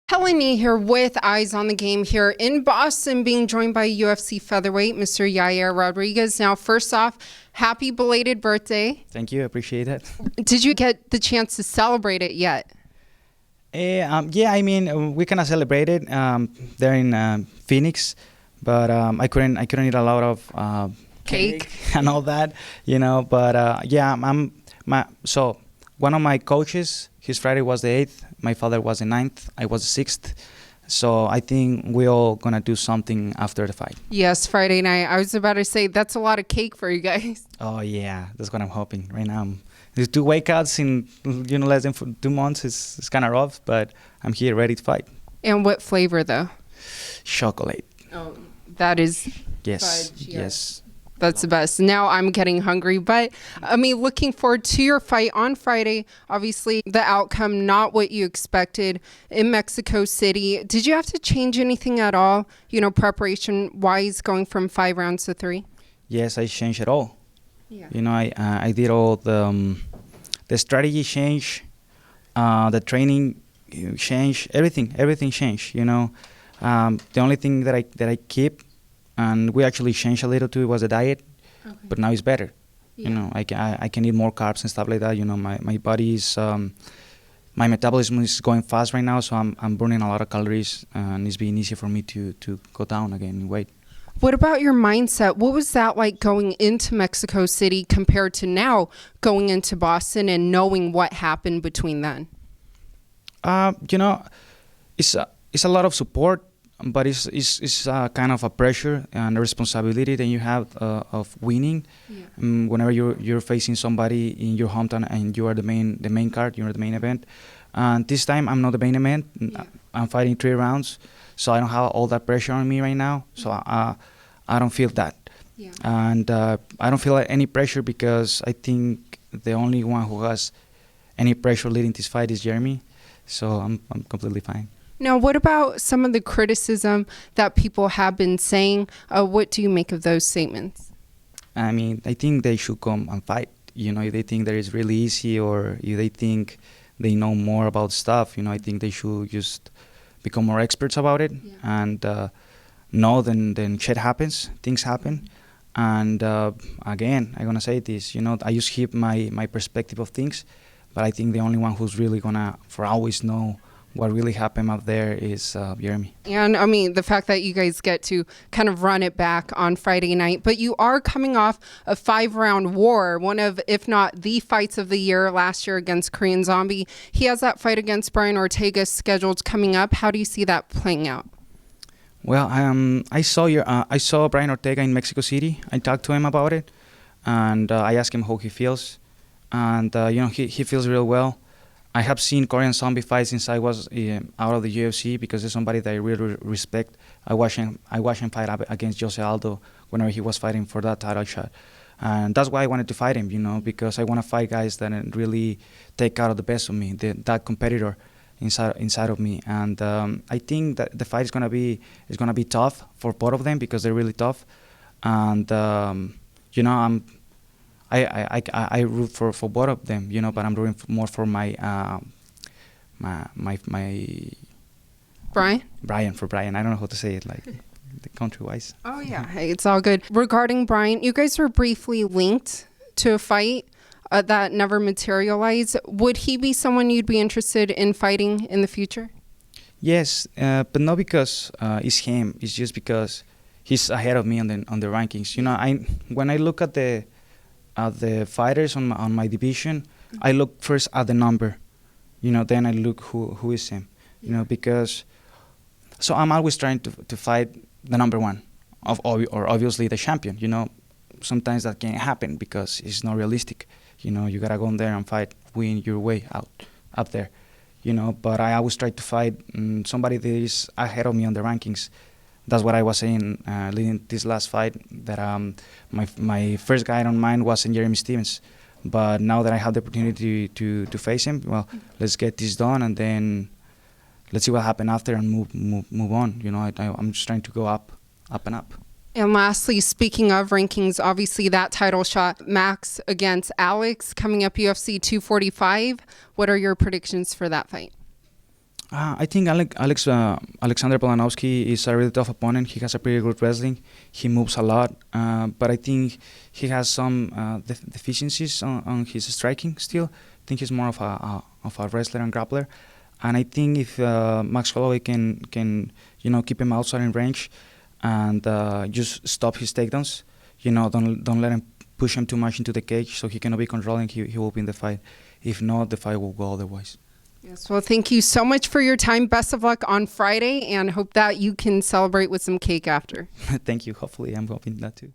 Helen Yee here with Eyes on the Game here in Boston, being joined by UFC featherweight, Mr. Yair Rodriguez. Now, first off, happy belated birthday. Thank you. I appreciate that. Did you get the chance to celebrate it yet? We kind of celebrated there in Phoenix, but I couldn't eat a lot of Cake and all that, But so one of my coaches, his Friday was the 8th. My father was the 9th. I was the 6th. So I think we're all going to do something after the fight. Yes, Friday night. I was about to say, that's a lot of cake for you guys. Oh, yeah. That's what I'm hoping right now. There's 2 weight cuts in less than 2 months. It's kind of rough, but I'm here ready to fight. And what flavor, though? Chocolate. Oh, that is Yes, fudge, yeah. yes. That's the best. Now I'm getting hungry, but looking forward to your fight on Friday. Obviously, the outcome not what you expected in Mexico City. Did you have to change anything at all, preparation-wise, going from 5 rounds to 3? Yes, I changed it all. Yeah. I did all the strategy change, the training change, everything changed. The only thing that I keep, and we actually changed a little too, was the diet, okay. But now it's better. Yeah. I can eat more carbs and stuff like that. My body is, my metabolism is going fast right now, so I'm burning a lot of calories, and it's being easier for me to go down again in weight. What about your mindset? What was that like going into Mexico City compared to now going into Boston and knowing what happened between then? It's a lot of support, but it's kind of a pressure and a responsibility that you have of winning. Yeah. Whenever you're facing somebody in your hometown and you are the main card, you're the main event. And this time I'm not the main event. Yeah. I'm fighting 3 rounds, so I don't have all that pressure on me right now. So I don't feel that. Yeah. And I don't feel any pressure because I think the only one who has any pressure leading this fight is Jeremy. So I'm completely fine. Now, what about some of the criticism that people have been saying? What do you make of those statements? I think they should come and fight. If they think that it's really easy or if they think they know more about stuff, I think they should just become more experts about it. Yeah. And know then shit happens, things happen. And again, I'm going to say this, I just keep my perspective of things, but I think the only one who's really going to for always know what really happened up there is Jeremy. And the fact that you guys get to kind of run it back on Friday night, but you are coming off a 5-round war, one of, if not the fights of the year last year against Korean Zombie. He has that fight against Brian Ortega scheduled coming up. How do you see that playing out? Well, I saw Brian Ortega in Mexico City. I talked to him about it, and I asked him how he feels, and he feels real well. I have seen Korean Zombie fight since I was out of the UFC because there's somebody that I really respect. I watched him fight against Jose Aldo whenever he was fighting for that title shot. And that's why I wanted to fight him, because I want to fight guys that really take out of the best of me, that competitor inside of me. And I think that the fight is gonna be tough for both of them because they're really tough. And I root for both of them, but I'm rooting more for my Brian? For Brian. I don't know how to say it, like the country-wise. Oh, yeah. Hey, it's all good. Regarding Brian, you guys were briefly linked to a fight that never materialized. Would he be someone you'd be interested in fighting in the future? Yes, but not because it's him. It's just because he's ahead of me on the rankings. When I look at the fighters on my division, I look first at the number, then I look who is him, because so I'm always trying to fight the number one or obviously the champion. Sometimes that can't happen because it's not realistic. You gotta go in there and fight, win your way up there, but I always try to fight somebody that is ahead of me on the rankings. That's what I was saying leading this last fight, that my first guy on mind wasn't Jeremy Stevens. But now that I have the opportunity to face him, well, let's get this done and then let's see what happens after and move on. I'm just trying to go up and up. And lastly, speaking of rankings, obviously that title shot, Max against Alex, coming up UFC 245. What are your predictions for that fight? I think Alexander Polanowski is a really tough opponent. He has a pretty good wrestling. He moves a lot, but I think he has some deficiencies on his striking still. I think he's more of a wrestler and grappler. And I think if Max Holloway can keep him outside in range and just stop his takedowns, don't let him push him too much into the cage so he cannot be controlling, he will win the fight. If not, the fight will go otherwise. Yes, well, thank you so much for your time. Best of luck on Friday, and hope that you can celebrate with some cake after. Thank you. Hopefully, I'm hoping that too.